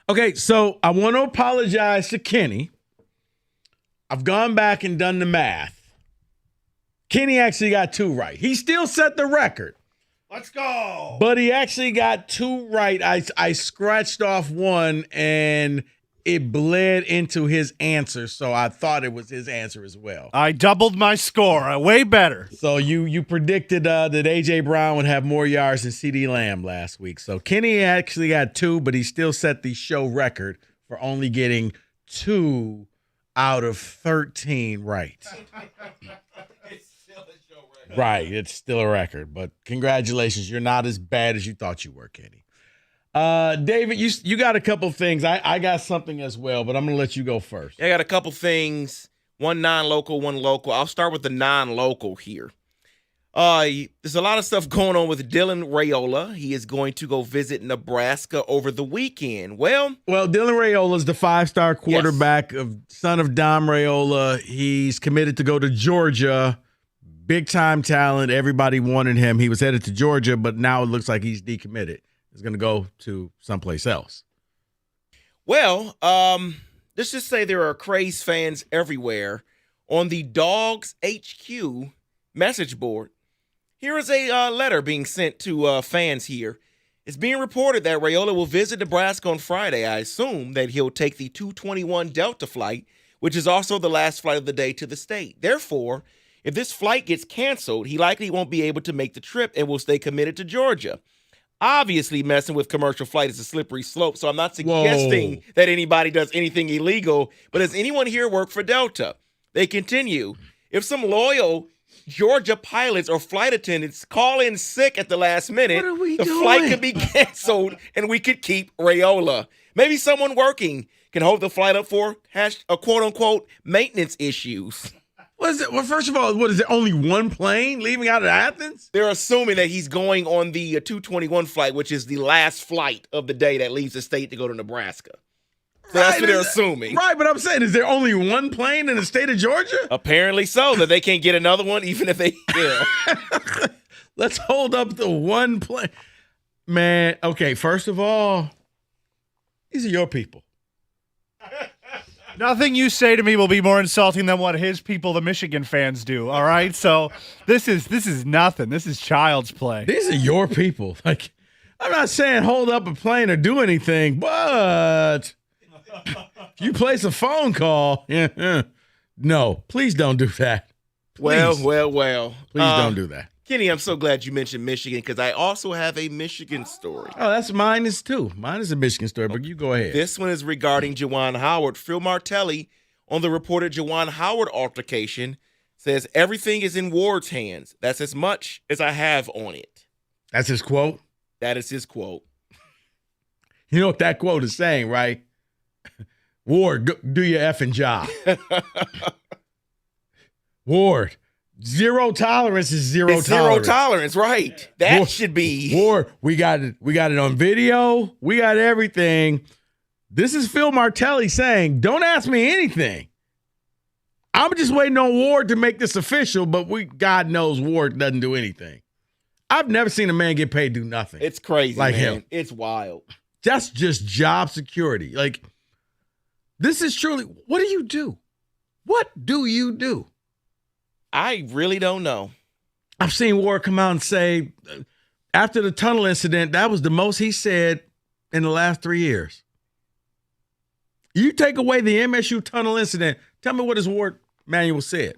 Okay, so I want to apologize to Kenny. I've gone back and done the math. Kenny actually got 2 right. He still set the record. Let's go. But he actually got 2 right. I scratched off 1 and it bled into his answer, so I thought it was his answer as well. I doubled my score. Way better. So you predicted that A.J. Brown would have more yards than C.D. Lamb last week. So Kenny actually got 2, but he still set the show record for only getting 2 out of 13 right. It's still a show record. Right, it's still a record, but congratulations. You're not as bad as you thought you were, Kenny. David, you got a couple things. I got something as well, but I'm going to let you go first. Yeah, I got a couple things. One non-local, one local. I'll start with the non-local here. There's a lot of stuff going on with Dylan Raiola. He is going to go visit Nebraska over the weekend. Well, Dylan Raiola is the 5-star quarterback, son of Dom Raiola. He's committed to go to Georgia. Big-time talent. Everybody wanted him. He was headed to Georgia, but now it looks like he's decommitted. He's going to go to someplace else. Well, let's just say there are Craze fans everywhere. On the Dogs HQ message board, here is a letter being sent to fans here. It's being reported that Raiola will visit Nebraska on Friday. I assume that he'll take the 221 Delta flight, which is also the last flight of the day to the state. Therefore, if this flight gets canceled, he likely won't be able to make the trip and will stay committed to Georgia. Obviously, messing with commercial flight is a slippery slope, so I'm not suggesting that anybody does anything illegal, but does anyone here work for Delta? They continue. If some loyal Georgia pilots or flight attendants call in sick at the last minute, the flight could be canceled and we could keep Raiola. Maybe someone working can hold the flight up for quote-unquote maintenance issues. Well, first of all, is there only one plane leaving out of Athens? They're assuming that he's going on the 221 flight, which is the last flight of the day that leaves the state to go to Nebraska. So that's what they're assuming. Right, but I'm saying, is there only one plane in the state of Georgia? Apparently so, that they can't get another one, even if they Let's hold up the one plane. Man, okay, first of all, these are your people. Nothing you say to me will be more insulting than what his people, the Michigan fans, do. All right, so this is nothing. This is child's play. These are your people. Like, I'm not saying hold up a plane or do anything, but if you place a phone call, no, please don't do that. Please. Well. Please don't do that. Kenny, I'm so glad you mentioned Michigan because I also have a Michigan story. Oh, that's mine is too. Mine is a Michigan story, but you go ahead. This one is regarding Juwan Howard. Phil Martelli, on the reported Juwan Howard altercation, says everything is in Ward's hands. That's as much as I have on it. That's his quote? That is his quote. You know what that quote is saying, right? Ward, do your effing job. Ward. Zero tolerance is zero it's tolerance. Zero tolerance, right? That Ward, should be. Ward, we got it. We got it on video. We got everything. This is Phil Martelli saying, "Don't ask me anything. I'm just waiting on Ward to make this official." But God knows Ward doesn't do anything. I've never seen a man get paid to do nothing. It's crazy, like man. him. It's wild. That's just job security. Like, this is truly. What do you do? What do you do? I really don't know. I've seen Ward come out and say, after the tunnel incident, that was the most he said in the last 3 years. You take away the MSU tunnel incident, tell me what his Ward manual said.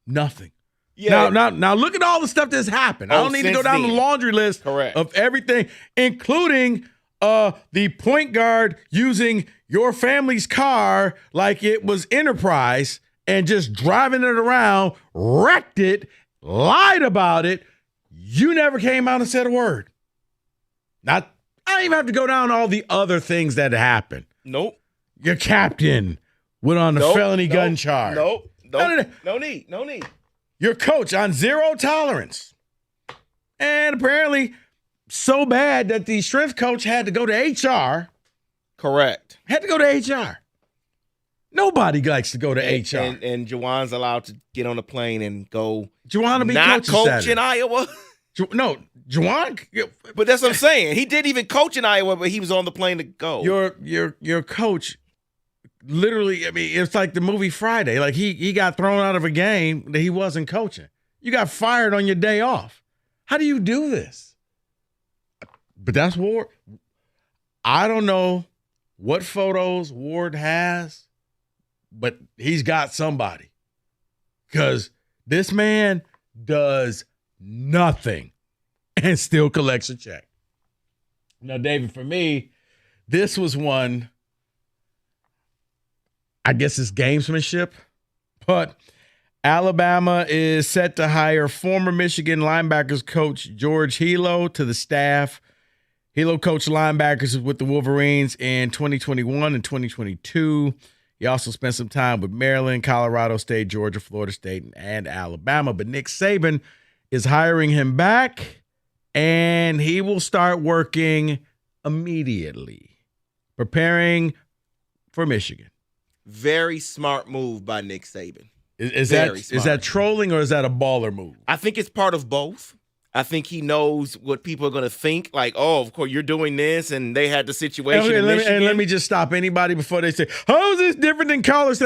Nothing. Yeah. Now look at all the stuff that's happened. I don't need to go down the laundry list of everything, including the point guard using your family's car like it was Enterprise and just driving it around, wrecked it, lied about it. You never came out and said a word. I don't even have to go down all the other things that happened. Nope. Your captain went on the felony gun charge. No need. Your coach on zero tolerance. And apparently so bad that the strength coach had to go to HR. Correct. Had to go to HR. Nobody likes to go to HR. And Juwan's allowed to get on a plane and go Juwan will be not coach in Iowa. No, Juwan. But that's what I'm saying. He didn't even coach in Iowa, but he was on the plane to go. Your coach, literally. I mean, it's like the movie Friday. Like he got thrown out of a game that he wasn't coaching. You got fired on your day off. How do you do this? But that's Ward. I don't know what photos Ward has, but he's got somebody. Because this man does nothing and still collects a check. Now, David, for me, this was one, I guess it's gamesmanship, but Alabama is set to hire former Michigan linebackers coach George Hilo to the staff. Hilo coached linebackers with the Wolverines in 2021 and 2022. He also spent some time with Maryland, Colorado State, Georgia, Florida State, and Alabama. But Nick Saban is hiring him back, and he will start working immediately, preparing for Michigan. Very smart move by Nick Saban. Is that trolling or is that a baller move? I think it's part of both. I think he knows what people are going to think. Like, oh, of course, you're doing this, and they had the situation in Michigan. Let me just stop anybody before they say, how is this different than college?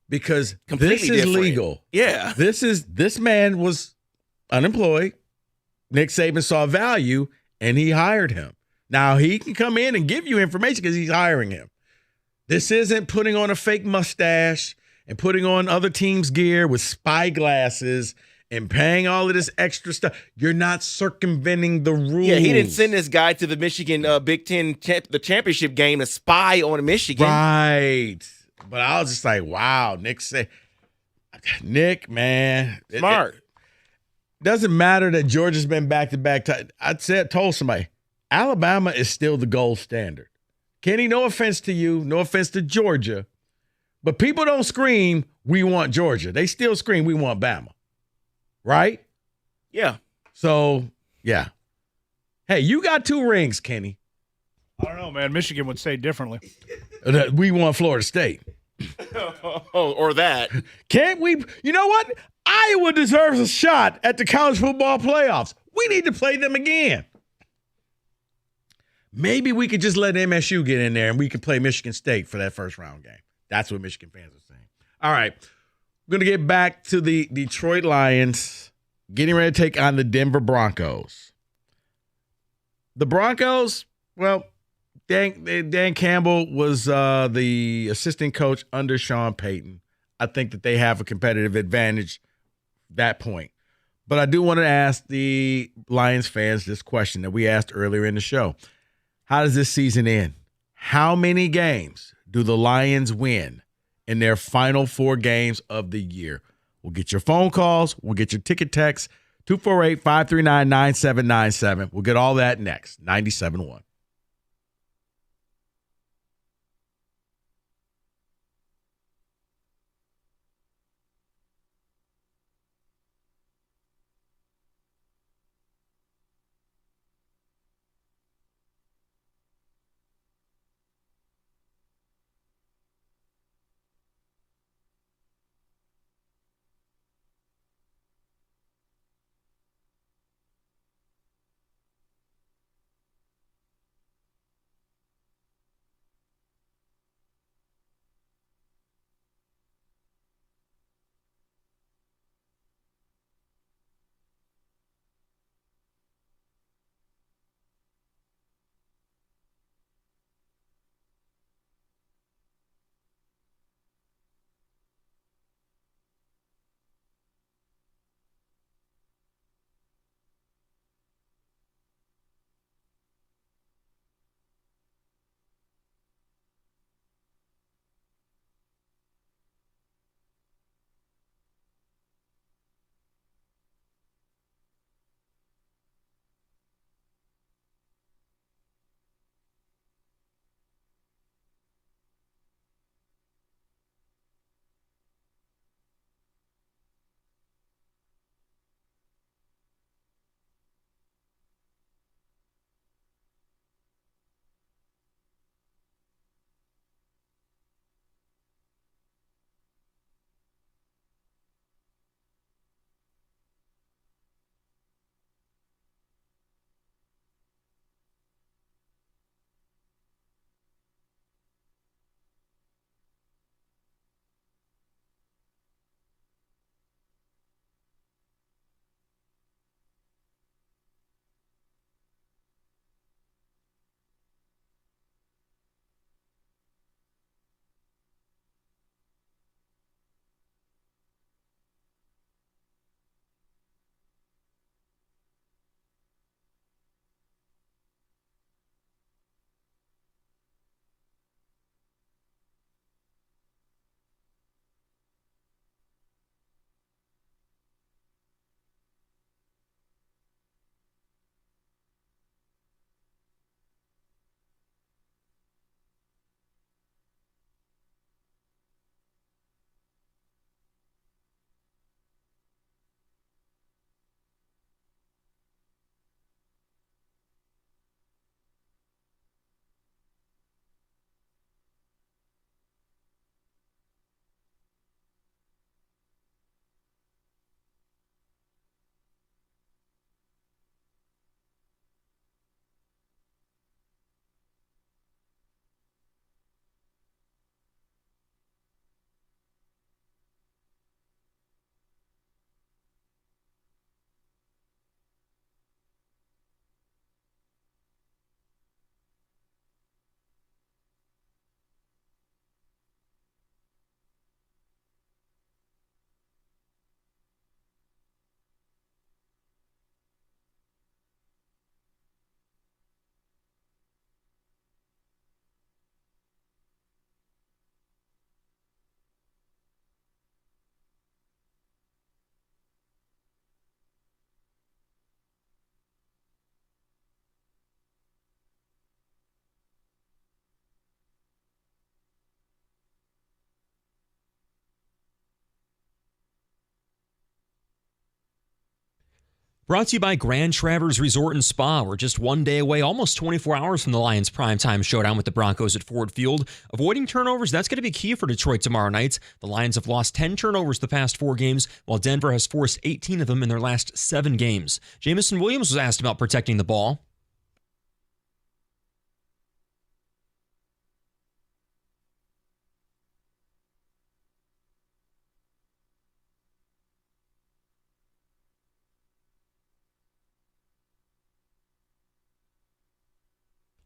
Because this is legal. Yeah. This man was unemployed. Nick Saban saw value, and he hired him. Now, he can come in and give you information because he's hiring him. This isn't putting on a fake mustache and putting on other teams' gear with spy glasses and paying all of this extra stuff. You're not circumventing the rules. Yeah, he didn't send this guy to the Michigan Big Ten the championship game to spy on Michigan. Right. But I was just like, wow, Nick, man. Smart. It doesn't matter that Georgia's been back-to-back. Told somebody, Alabama is still the gold standard. Kenny, no offense to you, no offense to Georgia, but people don't scream, we want Georgia. They still scream, we want Bama. Right? Yeah. So, yeah. Hey, you got 2 rings, Kenny. I don't know, man. Michigan would say differently. We want Florida State. Or that. Can't we? You know what? Iowa deserves a shot at the college football playoffs. We need to play them again. Maybe we could just let MSU get in there and we could play Michigan State for that first round game. That's what Michigan fans are saying. All right. We're going to get back to the Detroit Lions getting ready to take on the Denver Broncos. The Broncos, well, Dan Campbell was the assistant coach under Sean Payton. I think that they have a competitive advantage at that point. But I do want to ask the Lions fans this question that we asked earlier in the show. How does this season end? How many games do the Lions win in their final 4 games of the year? We'll get your phone calls. We'll get your ticket texts. 248-539-9797. We'll get all that next. 97.1. Brought to you by Grand Traverse Resort and Spa. We're just one day away, almost 24 hours from the Lions' primetime showdown with the Broncos at Ford Field. Avoiding turnovers, that's going to be key for Detroit tomorrow night. The Lions have lost 10 turnovers the past 4 games, while Denver has forced 18 of them in their last 7 games. Jamison Williams was asked about protecting the ball.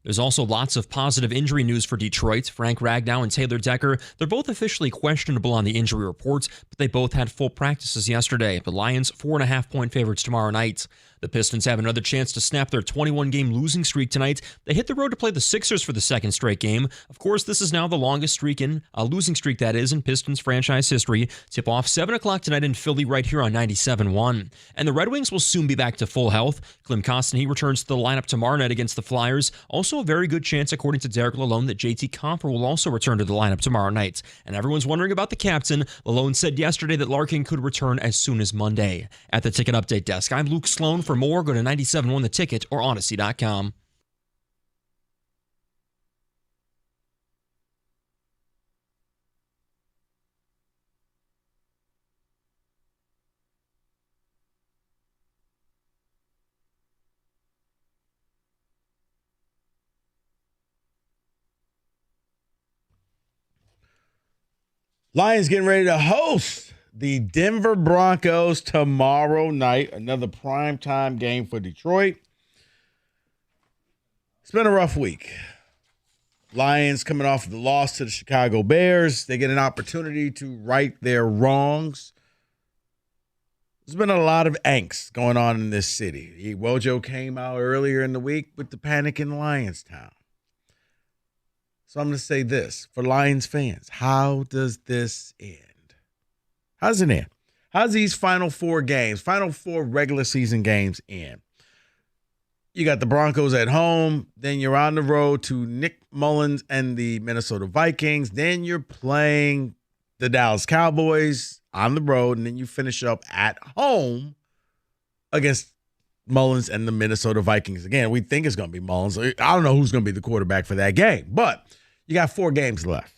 There's also lots of positive injury news for Detroit. Frank Ragnow and Taylor Decker, they're both officially questionable on the injury reports, but they both had full practices yesterday. The Lions 4.5-point favorites tomorrow night. The Pistons have another chance to snap their 21-game losing streak tonight. They hit the road to play the Sixers for the second straight game. Of course, this is now the longest losing streak that is in Pistons franchise history. Tip off 7 o'clock tonight in Philly right here on 97.1. And the Red Wings will soon be back to full health. Clem Costin, he returns to the lineup tomorrow night against the Flyers. Also a very good chance, according to Derek Lalonde, that JT Compher will also return to the lineup tomorrow night. And everyone's wondering about the captain. Lalonde said yesterday that Larkin could return as soon as Monday. At the Ticket Update Desk, I'm Luke Sloan. For more, go to 97.1 The Ticket or Odyssey.com. Lions getting ready to host the Denver Broncos tomorrow night. Another primetime game for Detroit. It's been a rough week. Lions coming off the loss to the Chicago Bears. They get an opportunity to right their wrongs. There's been a lot of angst going on in this city. Wojo came out earlier in the week with the panic in Lionstown. So I'm going to say this for Lions fans. How does this end? How does it end? How does these final 4 regular season games end? You got the Broncos at home. Then you're on the road to Nick Mullins and the Minnesota Vikings. Then you're playing the Dallas Cowboys on the road. And then you finish up at home against Mullins and the Minnesota Vikings. Again, we think it's going to be Mullins. I don't know who's going to be the quarterback for that game. But you got 4 games left.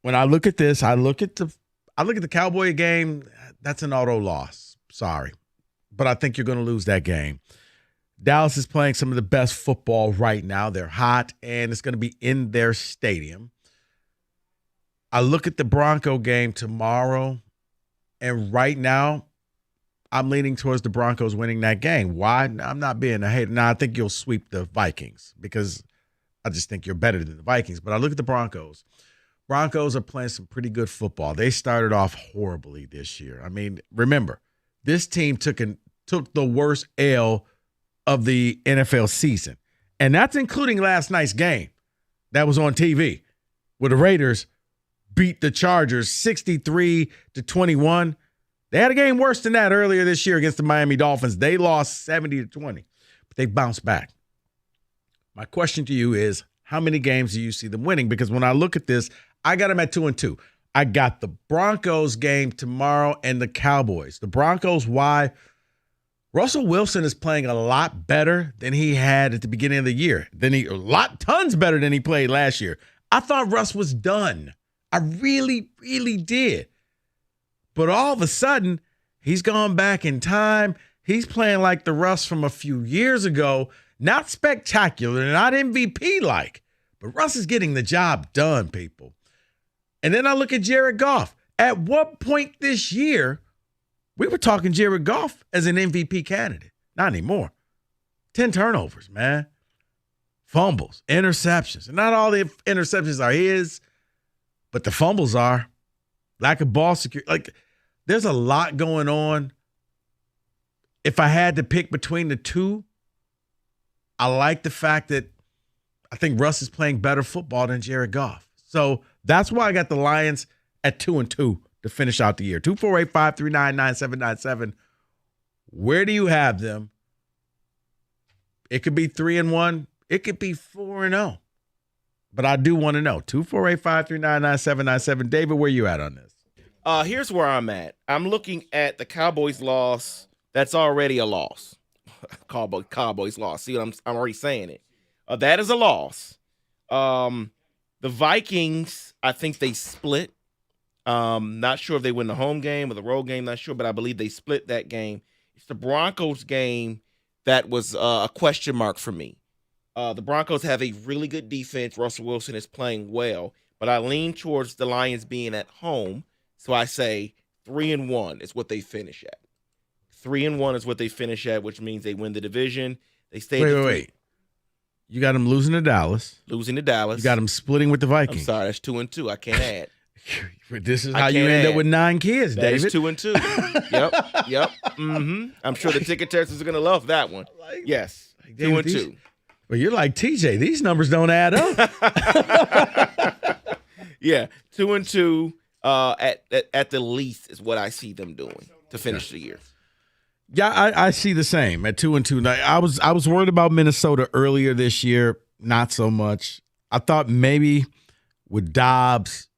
When I look at this, I look at the Cowboy game. That's an auto loss. Sorry. But I think you're going to lose that game. Dallas is playing some of the best football right now. They're hot, and it's going to be in their stadium. I look at the Bronco game tomorrow, and right now, I'm leaning towards the Broncos winning that game. Why? I'm not being a hater. Now, I think you'll sweep the Vikings because I just think you're better than the Vikings. But I look at the Broncos. Broncos are playing some pretty good football. They started off horribly this year. I mean, remember, this team took the worst L of the NFL season. And that's including last night's game that was on TV where the Raiders beat the Chargers 63-21. They had a game worse than that earlier this year against the Miami Dolphins. They lost 70-20, but they bounced back. My question to you is, how many games do you see them winning? Because when I look at this, I got them at 2-2. I got the Broncos game tomorrow and the Cowboys. The Broncos, why? Russell Wilson is playing a lot better than he had at the beginning of the year. Tons better than he played last year. I thought Russ was done. I really, really did. But all of a sudden, he's gone back in time. He's playing like the Russ from a few years ago. Not spectacular, not MVP-like. But Russ is getting the job done, people. And then I look at Jared Goff. At what point this year, we were talking Jared Goff as an MVP candidate. Not anymore. 10 turnovers, man. Fumbles, interceptions. And not all the interceptions are his, but the fumbles are. Lack of ball security. Like, there's a lot going on. If I had to pick between the two, I like the fact that I think Russ is playing better football than Jared Goff. So that's why I got the Lions at 2-2 to finish out the year. 248-539-9797. Where do you have them? It could be 3-1. It could be 4-0. But I do want to know. 248-539-9797. David, where you at on this? Here's where I'm at. I'm looking at the Cowboys' loss. That's already a loss. Cowboys loss. See, I'm already saying it. That is a loss. The Vikings, I think they split. Not sure if they win the home game or the road game. Not sure, but I believe they split that game. It's the Broncos game that was a question mark for me. The Broncos have a really good defense. Russell Wilson is playing well, but I lean towards the Lions being at home. So I say 3-1 is what they finish at. 3-1 is what they finish at, which means they win the division. They stay. Wait. You got them losing to Dallas. Losing to Dallas. You got them splitting with the Vikings. I'm sorry, that's 2-2. I can't add. This is how you end up with 9 kids, David. That is 2-2. Yep. Mm-hmm. I'm sure the ticket testers are going to love that one. Yes, 2-2. Well, you're like TJ. These numbers don't add up. Yeah, 2-2 at the least is what I see them doing to finish the year. Yeah, I see the same at 2-2. Now, I was worried about Minnesota earlier this year. Not so much. I thought maybe with Dobbs,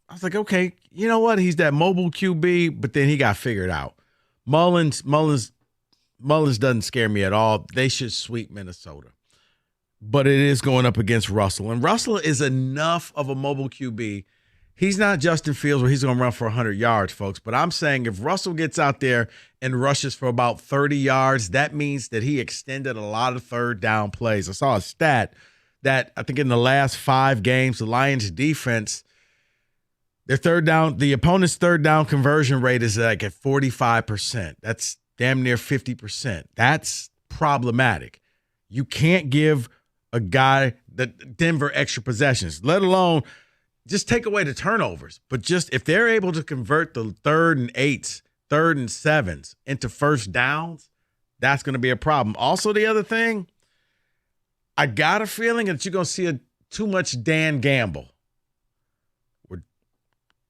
I was like, okay, you know what? He's that mobile QB, but then he got figured out. Mullins doesn't scare me at all. They should sweep Minnesota. But it is going up against Russell. And Russell is enough of a mobile QB. He's not Justin Fields where he's going to run for 100 yards, folks. But I'm saying if Russell gets out there and rushes for about 30 yards, that means that he extended a lot of third down plays. I saw a stat that I think in the last 5 games, the Lions defense, the opponent's third down conversion rate is like at 45%. That's damn near 50%. That's problematic. You can't give a guy that Denver extra possessions, let alone just take away the turnovers. But just if they're able to convert the 3rd and 8s, 3rd and 7s into first downs, that's going to be a problem. Also, the other thing, I got a feeling that you're going to see too much Dan Gamble.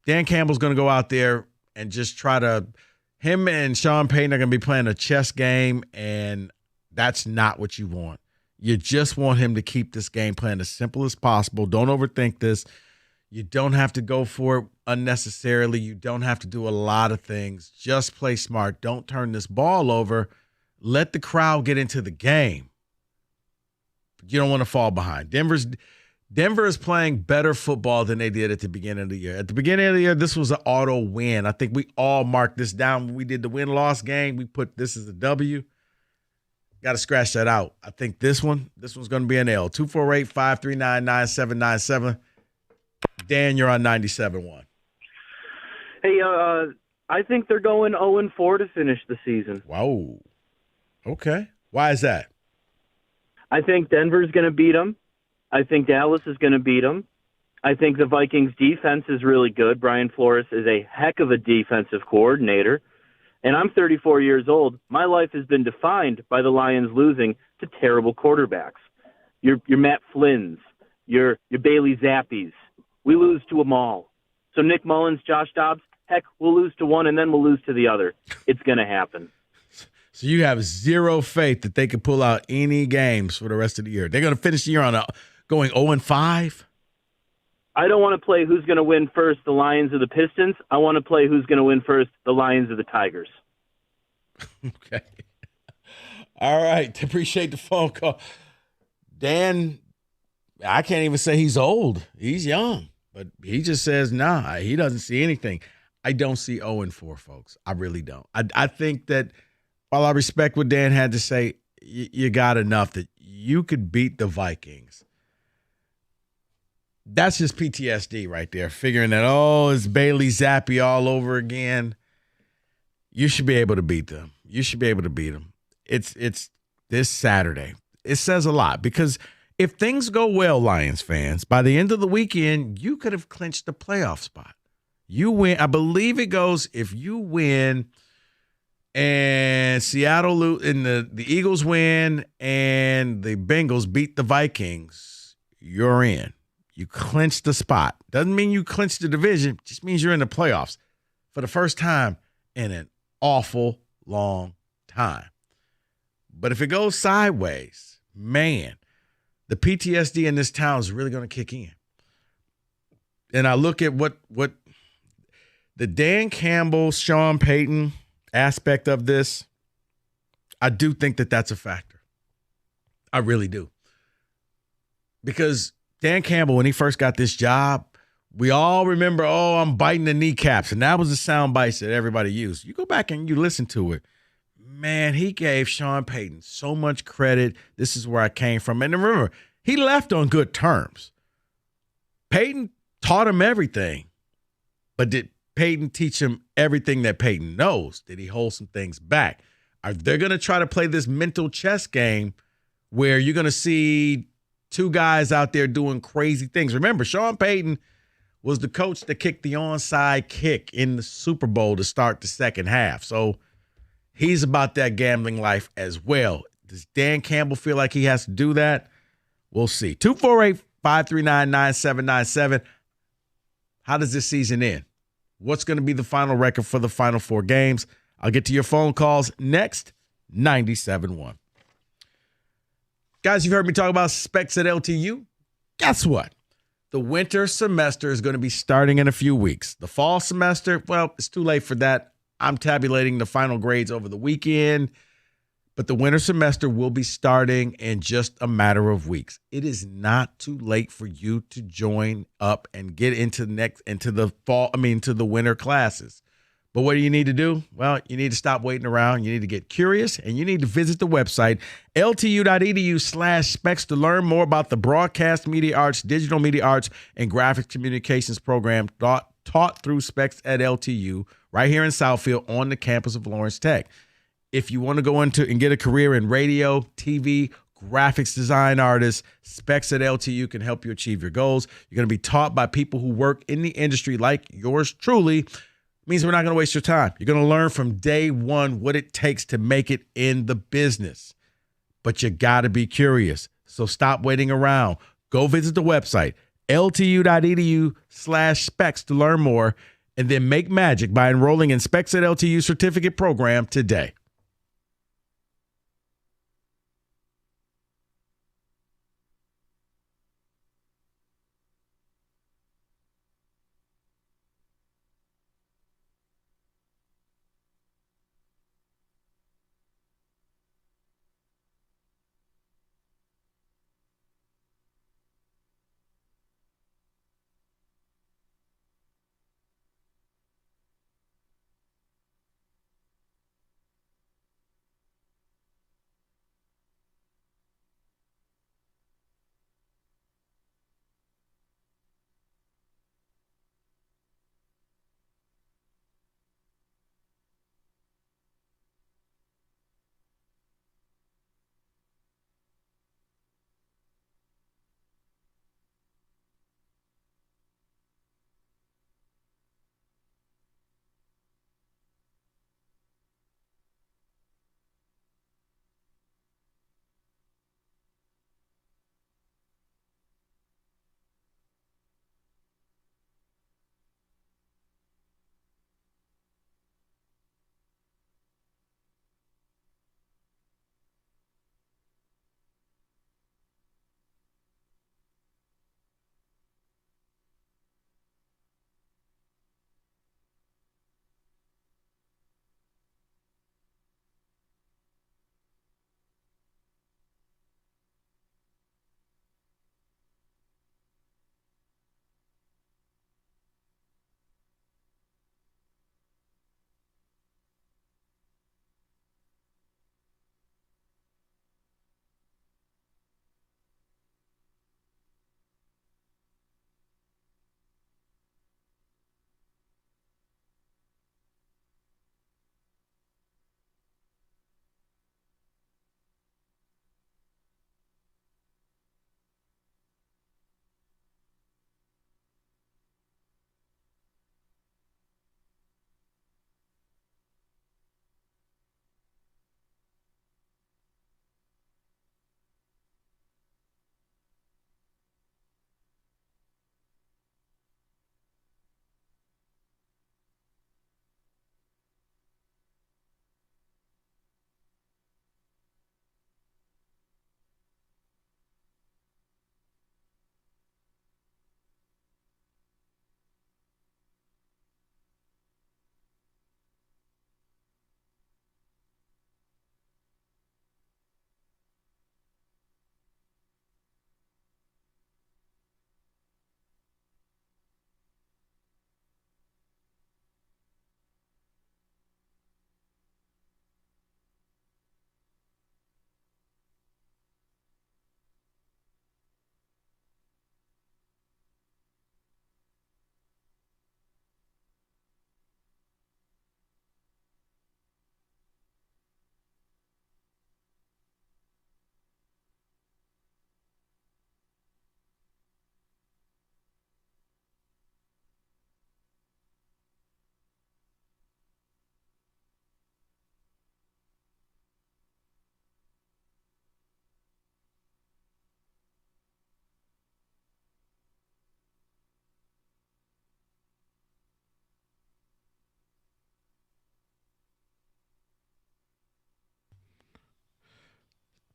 Dan Campbell's going to go out there and just him and Sean Payton are going to be playing a chess game, and that's not what you want. You just want him to keep this game plan as simple as possible. Don't overthink this. You don't have to go for it unnecessarily. You don't have to do a lot of things. Just play smart. Don't turn this ball over. Let the crowd get into the game. You don't want to fall behind. Denver is playing better football than they did at the beginning of the year. At the beginning of the year, this was an auto win. I think we all marked this down when we did the win-loss game. We put this as a W. Got to scratch that out. I think this one's going to be an L. 248-539-9797. Dan, you're on 97.1. Hey, I think they're going 0-4 to finish the season. Wow. Okay. Why is that? I think Denver's going to beat them. I think Dallas is going to beat them. I think the Vikings' defense is really good. Brian Flores is a heck of a defensive coordinator. And I'm 34 years old. My life has been defined by the Lions losing to terrible quarterbacks. Your Matt Flynn's, your Bailey Zappies. We lose to them all. So Nick Mullins, Josh Dobbs, heck, we'll lose to one and then we'll lose to the other. It's going to happen. So you have zero faith that they can pull out any games for the rest of the year. They're going to finish the year going 0-5? I don't want to play who's going to win first, the Lions or the Pistons. I want to play who's going to win first, the Lions or the Tigers. Okay. All right. Appreciate the phone call. Dan, I can't even say he's old. He's young. But he just says, nah, he doesn't see anything. I don't see 0-4, folks. I really don't. I think that while I respect what Dan had to say, you got enough that you could beat the Vikings. That's just PTSD right there, figuring that, it's Bailey Zappi all over again. You should be able to beat them. You should be able to beat them. It's this Saturday. It says a lot because if things go well, Lions fans, by the end of the weekend, you could have clinched the playoff spot. You win. I believe it goes if you win and Seattle lose and the Eagles win and the Bengals beat the Vikings, you're in. You clinch the spot. Doesn't mean you clinch the division. Just means you're in the playoffs for the first time in an awful long time. But if it goes sideways, man, the PTSD in this town is really going to kick in. And I look at what the Dan Campbell, Sean Payton aspect of this, I do think that that's a factor. I really do. Because Dan Campbell, when he first got this job, we all remember, I'm biting the kneecaps. And that was the sound bites that everybody used. You go back and you listen to it. Man, he gave Sean Payton so much credit. This is where I came from. And remember, he left on good terms. Payton taught him everything. But did Payton teach him everything that Payton knows? Did he hold some things back? Are they going to try to play this mental chess game where you're going to see two guys out there doing crazy things? Remember, Sean Payton was the coach that kicked the onside kick in the Super Bowl to start the second half. So he's about that gambling life as well. Does Dan Campbell feel like he has to do that? We'll see. 248-539-9797. How does this season end? What's going to be the final record for the final 4 games? I'll get to your phone calls next. 97.1. Guys, you've heard me talk about specs at LTU. Guess what? The winter semester is going to be starting in a few weeks. The fall semester, well, it's too late for that. I'm tabulating the final grades over the weekend, but the winter semester will be starting in just a matter of weeks. It is not too late for you to join up and get into the winter classes. But what do you need to do? Well, you need to stop waiting around. You need to get curious, and you need to visit the website, ltu.edu/specs, to learn more about the broadcast media arts, digital media arts, and graphic communications program taught through Specs at LTU right here in Southfield on the campus of Lawrence Tech. If you want to go into and get a career in radio, TV, graphics design artists, Specs at LTU can help you achieve your goals. You're going to be taught by people who work in the industry like yours truly. Means we're not going to waste your time. You're going to learn from day one what it takes to make it in the business. But you got to be curious. So stop waiting around. Go visit the website, ltu.edu/specs, to learn more, and then make magic by enrolling in Specs at LTU certificate program today.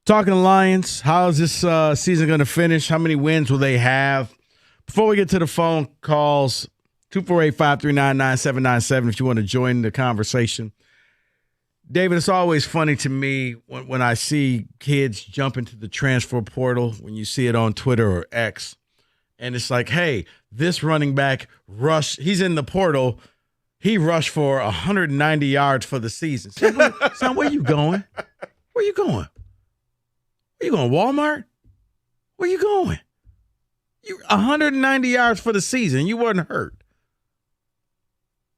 Talking Lions, how is this season going to finish? How many wins will they have? Before we get to the phone calls, 248-539-9797 if you want to join the conversation. David, it's always funny to me when I see kids jump into the transfer portal, when you see it on Twitter or X, and it's like, hey, this running back rushed. He's in the portal. He rushed for 190 yards for the season. Son, where you going? Where you going? Where you going, Walmart? Where you going? You 190 yards for the season. You wasn't hurt.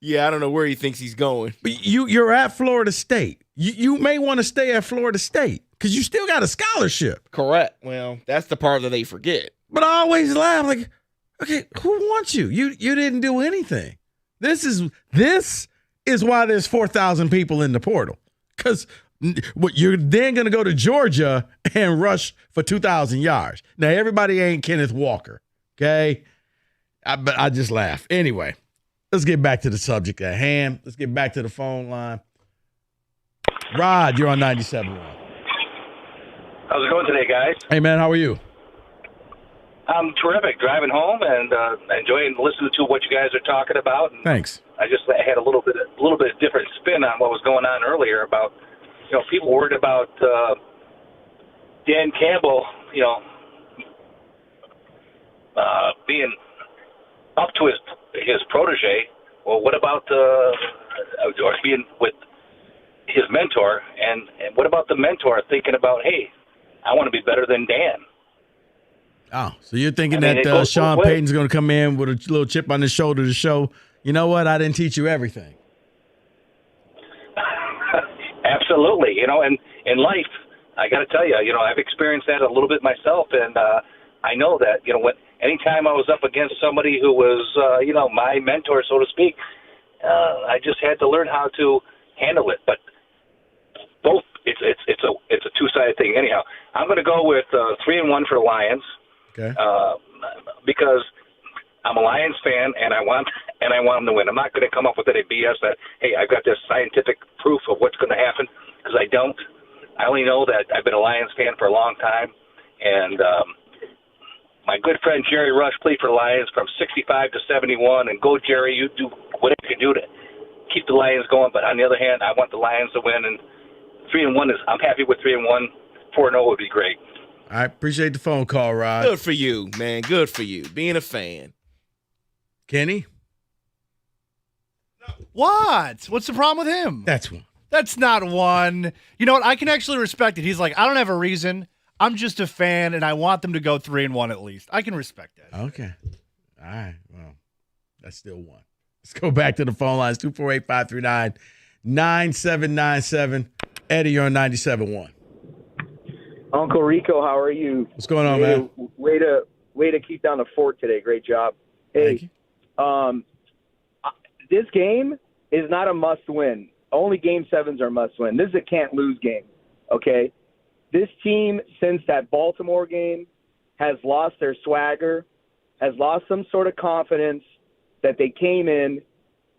Yeah, I don't know where he thinks he's going. But you're at Florida State. You may want to stay at Florida State because you still got a scholarship. Correct. Well, that's the part that they forget. But I always laugh like, okay, who wants you? You didn't do anything. This is why there's 4,000 people in the portal. Because you're then going to go to Georgia and rush for 2,000 yards. Now, everybody ain't Kenneth Walker, okay? But I just laugh. Anyway, let's get back to the subject at hand. Let's get back to the phone line. Rod, you're on 97.1. How's it going today, guys? Hey, man, how are you? I'm terrific. Driving home and enjoying listening to what you guys are talking about. And Thanks. I had a little bit different spin on what was going on earlier about, people worried about Dan Campbell, being up to his protege. Well, what about or being with his mentor? And what about the mentor thinking about, hey, I want to be better than Dan? Oh, so you're thinking that Sean Payton's going to come in with a little chip on his shoulder to show, you know what, I didn't teach you everything. Absolutely. And in life, I got to tell you, I've experienced that a little bit myself. And I know that, anytime I was up against somebody who was, my mentor, so to speak, I just had to learn how to handle it. But both, it's a two-sided thing. Anyhow, I'm going to go with 3-1 for the Lions. Okay. Because I'm a Lions fan and I want them to win. I'm not going to come up with any BS that, hey, I've got this scientific proof of what's going to happen, because I don't. I only know that I've been a Lions fan for a long time, and my good friend Jerry Rush played for the Lions from 65 to 71, and go Jerry, you do whatever you can do to keep the Lions going. But on the other hand, I want the Lions to win, and 3-1 I'm happy with 3-1. 4-0 would be great. I appreciate the phone call, Rod. Good for you, man. Good for you. Being a fan. Kenny? What? What's the problem with him? That's one. That's not one. You know what? I can actually respect it. He's like, I don't have a reason. I'm just a fan, and I want them to go 3-1 at least. I can respect that. Okay. All right. Well, that's still one. Let's go back to the phone lines, 248-539-9797. Eddie, you're on 97.1. Uncle Rico, how are you? What's going on, man? Way to keep down the fort today. Great job. Hey, this game is not a must-win. Only Game 7s are must-win. This is a can't-lose game, okay? This team, since that Baltimore game, has lost their swagger, has lost some sort of confidence that they came in,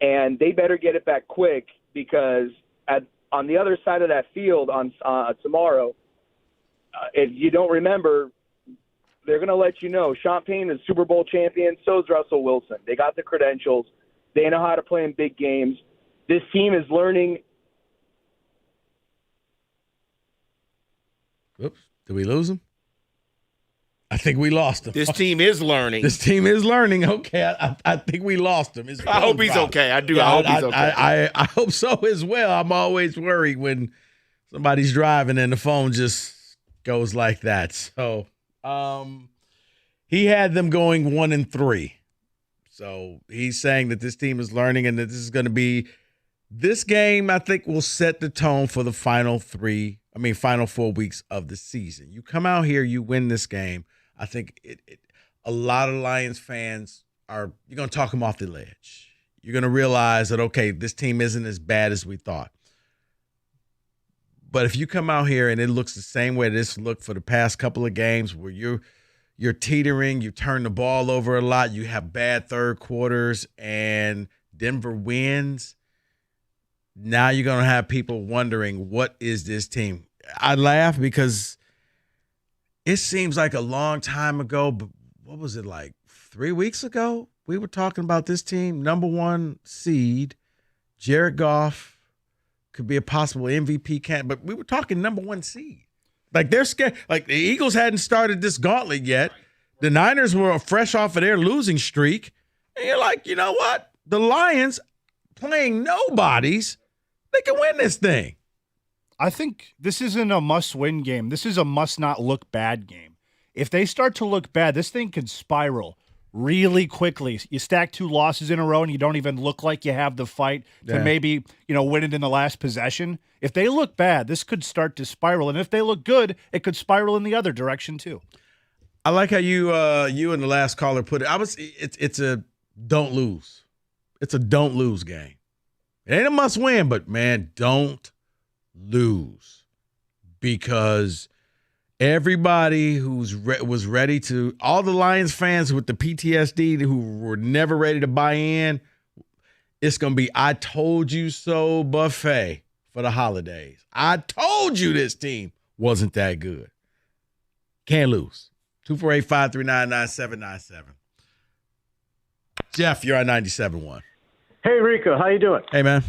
and they better get it back quick, because on the other side of that field on tomorrow, if you don't remember, they're going to let you know Sean Payton is Super Bowl champion. So is Russell Wilson. They got the credentials. They know how to play in big games. This team is learning. Oops. Did we lose him? I think we lost him. This team is learning. This team is learning. Okay, I think we lost him. I hope he's okay. I do. Yeah, I hope he's okay. I hope so as well. I'm always worried when somebody's driving and the phone just goes like that. So he had them going 1-3. So he's saying that this team is learning and that this is going to be this game, I think, will set the tone for the final 4 weeks of the season. You come out here, you win this game. I think a lot of Lions fans you're going to talk them off the ledge. You're going to realize that, okay, this team isn't as bad as we thought. But if you come out here and it looks the same way this looked for the past couple of games where you're teetering, you turn the ball over a lot, you have bad third quarters, and Denver wins, now you're going to have people wondering, what is this team? I laugh because it seems like a long time ago, but what was it, like 3 weeks ago? We were talking about this team, number 1 seed, Jared Goff could be a possible MVP candidate, but we were talking number 1 seed. Like, they're scared. Like, the Eagles hadn't started this gauntlet yet. The Niners were fresh off of their losing streak. And you're like, you know what? The Lions playing nobodies, they can win this thing. I think this isn't a must-win game. This is a must-not-look-bad game. If they start to look bad, this thing can spiral really quickly. You stack 2 losses in a row and you don't even look like you have the fight to maybe, win it in the last possession. If they look bad, this could start to spiral. And if they look good, it could spiral in the other direction too. I like how you and the last caller put it. It's a don't lose. It's a don't lose game. It ain't a must win, but man, don't lose, because everybody who's was ready to, all the Lions fans with the PTSD who were never ready to buy in, it's going to be I told you so buffet for the holidays. I told you this team wasn't that good. Can't lose. 248-539-9797. Jeff, you're on 97.1. Hey, Rico, how you doing? Hey, man.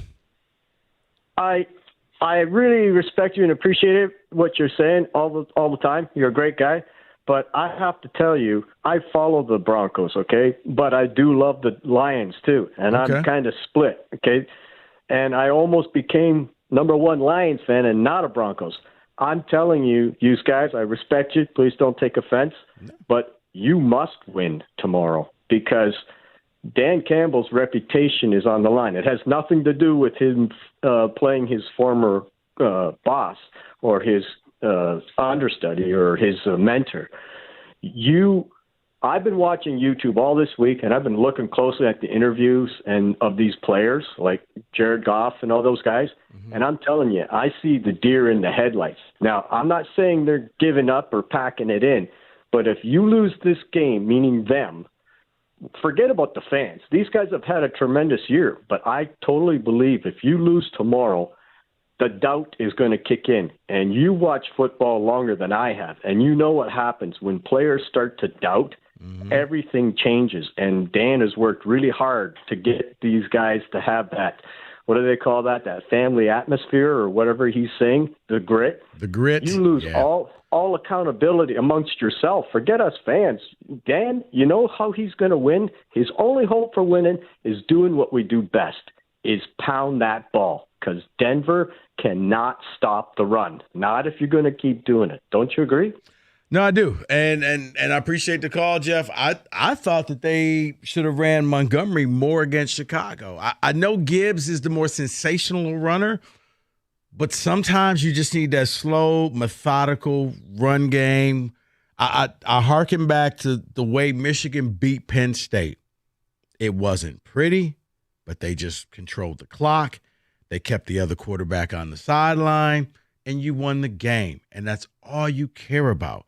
I really respect you and appreciate what you're saying all the time. You're a great guy. But I have to tell you, I follow the Broncos, okay? But I do love the Lions, too. And I'm kind of split, okay? And I almost became number 1 Lions fan and not a Broncos. I'm telling you, you guys, I respect you. Please don't take offense. But you must win tomorrow, because Dan Campbell's reputation is on the line. It has nothing to do with him playing his former boss or his understudy or his mentor. I've been watching YouTube all this week, and I've been looking closely at the interviews and of these players like Jared Goff and all those guys. Mm-hmm. And I'm telling you, I see the deer in the headlights. Now, I'm not saying they're giving up or packing it in, but if you lose this game, meaning them, forget about the fans. These guys have had a tremendous year, but I totally believe if you lose tomorrow, the doubt is going to kick in. And you watch football longer than I have, and you know what happens when players start to doubt. Mm-hmm. Everything changes, and Dan has worked really hard to get these guys to have that, what do they call that family atmosphere or whatever he's saying, the grit. The grit. You lose all accountability amongst yourself. Forget us fans. Dan, you know how he's going to win? His only hope for winning is doing what we do best, is pound that ball, because Denver cannot stop the run. Not if you're going to keep doing it. Don't you agree? No, I do. And I appreciate the call, Jeff. I thought that they should have ran Montgomery more against Chicago. I know Gibbs is the more sensational runner, but sometimes you just need that slow, methodical run game. I hearken back to the way Michigan beat Penn State. It wasn't pretty, but they just controlled the clock. They kept the other quarterback on the sideline, and you won the game. And that's all you care about.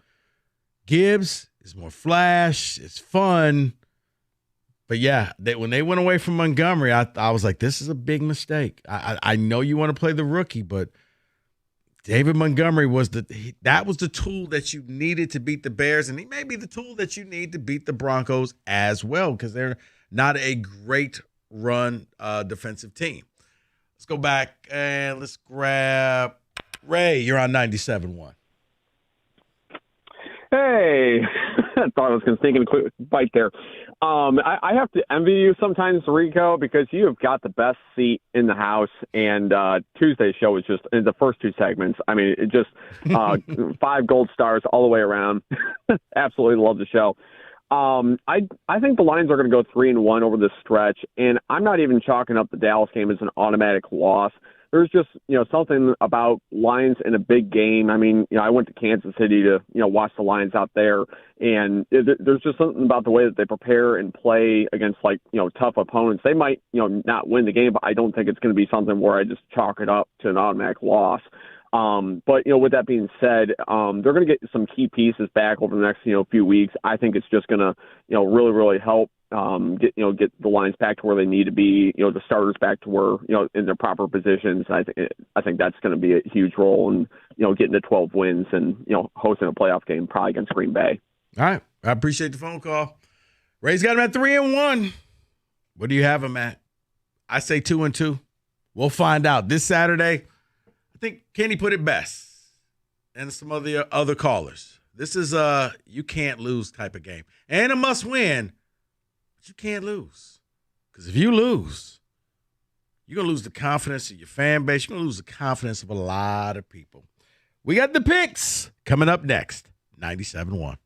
Gibbs is more flash. It's fun. But, yeah, when they went away from Montgomery, I was like, this is a big mistake. I know you want to play the rookie, but David Montgomery was the tool that you needed to beat the Bears, and he may be the tool that you need to beat the Broncos as well, because they're not a great run defensive team. Let's go back and let's grab Ray. You're on 97.1. Hey, I thought I was going to sneak in a quick bite there. I have to envy you sometimes, Rico, because you have got the best seat in the house. And Tuesday's show was just in the first 2 segments. I mean, it just 5 gold stars all the way around. Absolutely love the show. I think the Lions are going to go 3-1 over this stretch, and I'm not even chalking up the Dallas game as an automatic loss. There's just, something about Lions in a big game. I mean, I went to Kansas City to, watch the Lions out there, and there's just something about the way that they prepare and play against, tough opponents. They might, not win the game, but I don't think it's going to be something where I just chalk it up to an automatic loss. But, with that being said, they're going to get some key pieces back over the next, few weeks. I think it's just going to, really, really help get the lines back to where they need to be, the starters back to where, in their proper positions. I think that's going to be a huge role in, getting to 12 wins and, hosting a playoff game probably against Green Bay. All right. I appreciate the phone call. Ray's got him at 3-1. What do you have him at? I say 2-2. We'll find out this Saturday. I think Kenny put it best, and some of the other callers. This is a you can't lose type of game, and a must win, but you can't lose, because if you lose, you're gonna lose the confidence of your fan base. You're gonna lose the confidence of a lot of people. We got the picks coming up next. 97.1.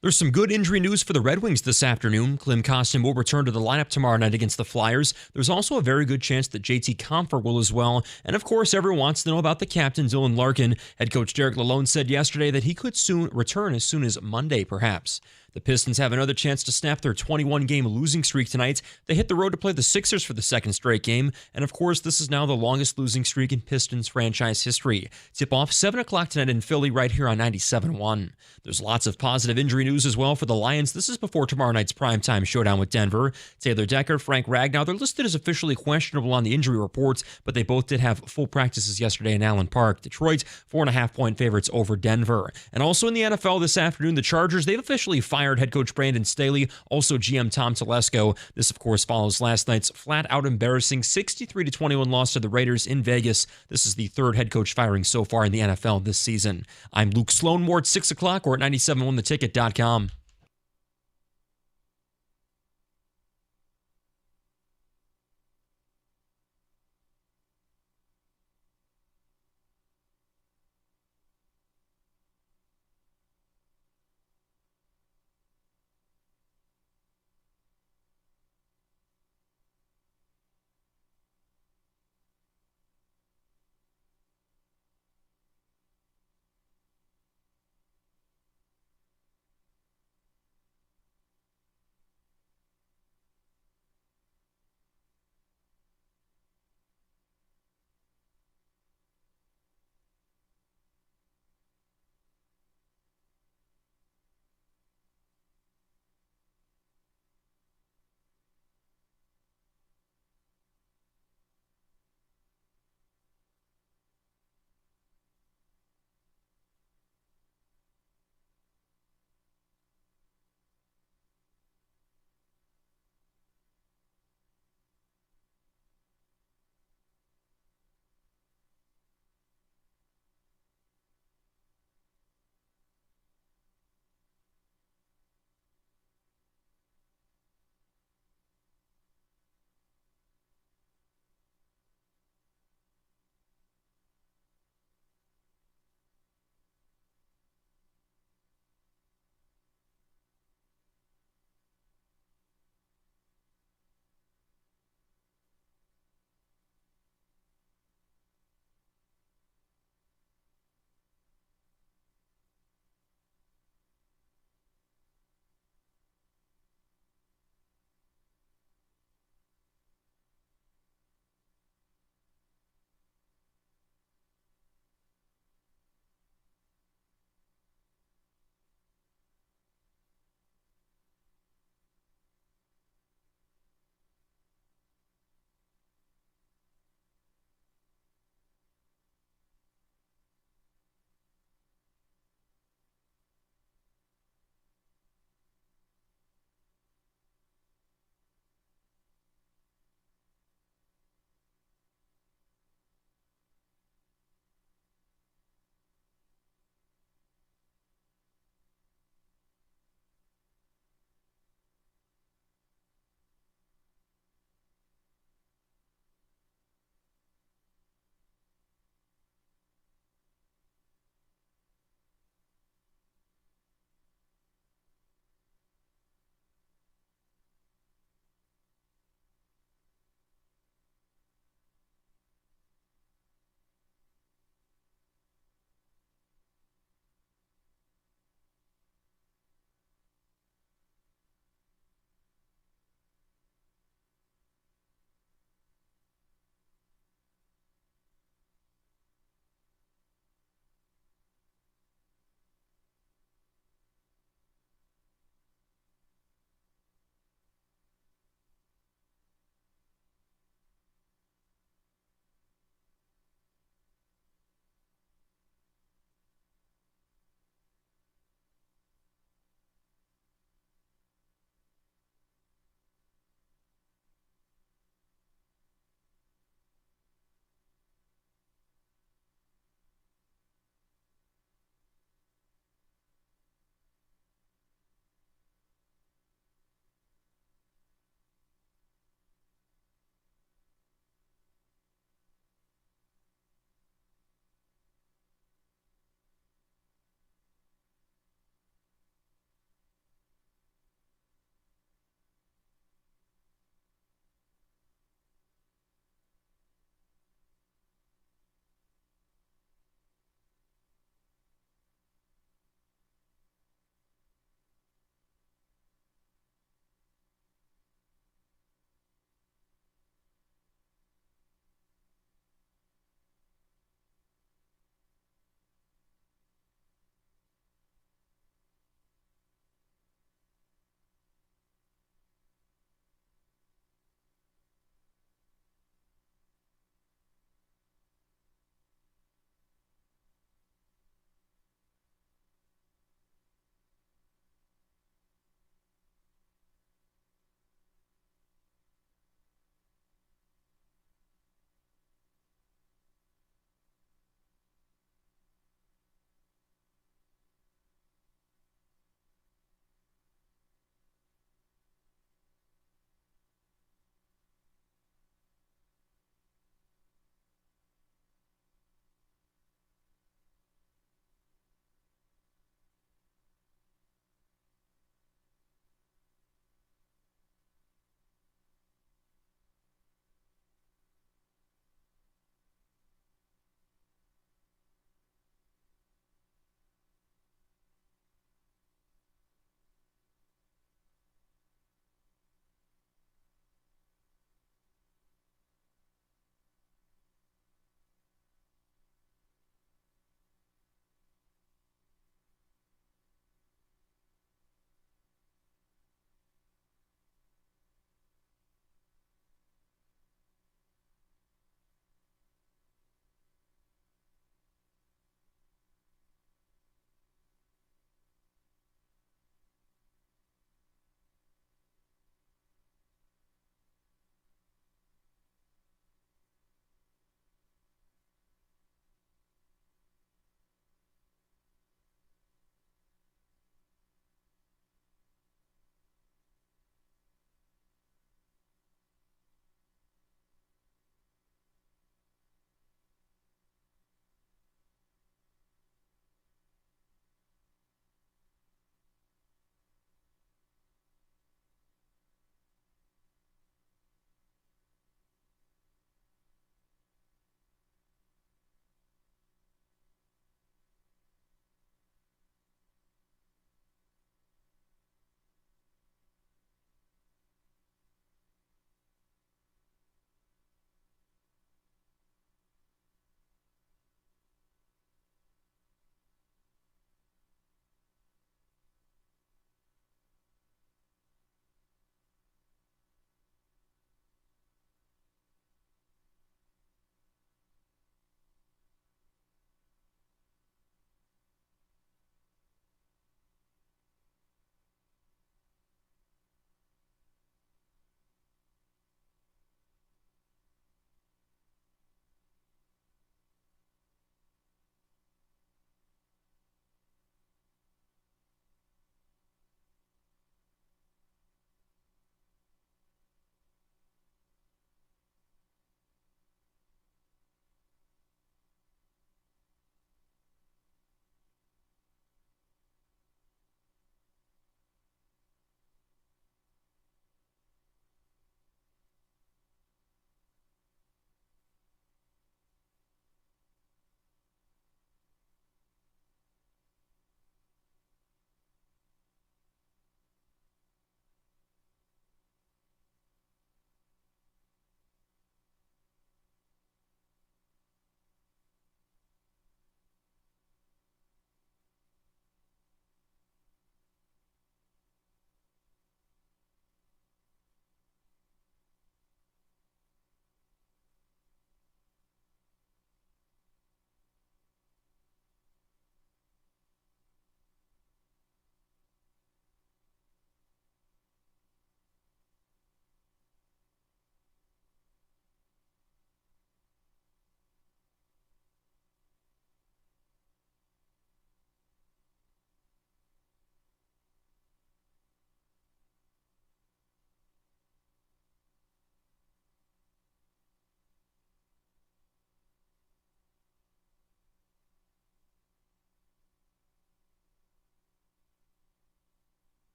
There's some good injury news for the Red Wings this afternoon. Klim Kostin will return to the lineup tomorrow night against the Flyers. There's also a very good chance that JT Compher will as well. And of course, everyone wants to know about the captain, Dylan Larkin. Head coach Derek Lalonde said yesterday that he could soon return as soon as Monday, perhaps. The Pistons have another chance to snap their 21-game losing streak tonight. They hit the road to play the Sixers for the second straight game. And of course, this is now the longest losing streak in Pistons franchise history. Tip-off 7 o'clock tonight in Philly right here on 97.1. There's lots of positive injury news as well for the Lions. This is before tomorrow night's primetime showdown with Denver. Taylor Decker, Frank Ragnow, they're listed as officially questionable on the injury reports, but they both did have full practices yesterday in Allen Park. Detroit, 4.5-point favorites over Denver. And also in the NFL this afternoon, the Chargers, they've officially fired head coach Brandon Staley, also GM Tom Telesco. This, of course, follows last night's flat-out embarrassing 63-21 loss to the Raiders in Vegas. This is the third head coach firing so far in the NFL this season. I'm Luke Sloan. More at 6 o'clock or at 971theticket.com.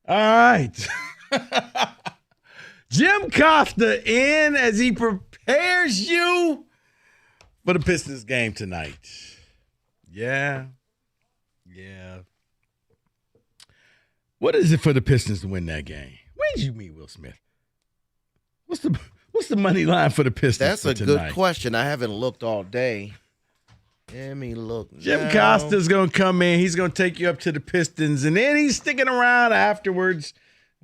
All right. Jim Costa in as he prepares you for the Pistons game tonight. Yeah. What is it for the Pistons to win that game? When did you meet Will Smith? What's the money line for the Pistons? That's a good question. I haven't looked all day. Let me look. Jim Costa's going to come in. He's going to take you up to the Pistons, and then he's sticking around afterwards.